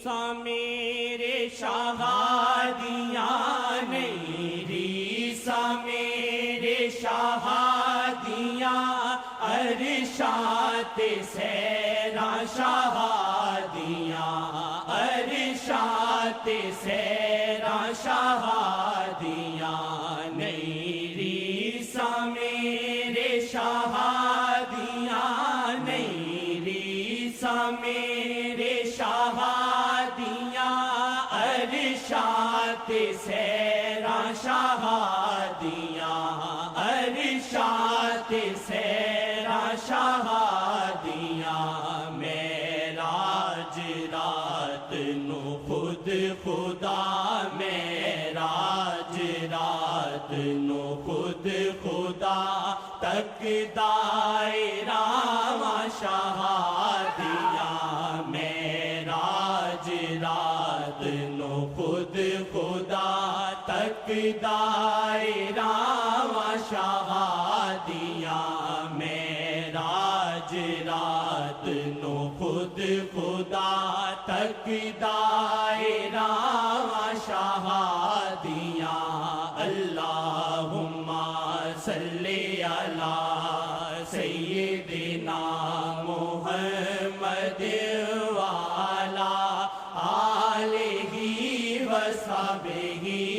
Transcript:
ریساں میرے شہادیاں نہیں ریساں میرے شہادیاں عرشات سیراں شہادیاں عرشات سیراں شہادیاں نہیں ریساں میرے شہادیاں نہیں ریساں میرے شہادیاں عرشات سیراں شہادیاں عرشات سیراں شہادیاں معراج رات نو خود خدا معراج رات نو خود خدا تک دائرہ شہادیاں معراج رات نو خود خدا تک دائرہ شہادیاں معراج رات نو خود خدا تک دائرہ شہادیاں اللہم صلی علی سیدنا محمد وعلی آلہ وصحبہ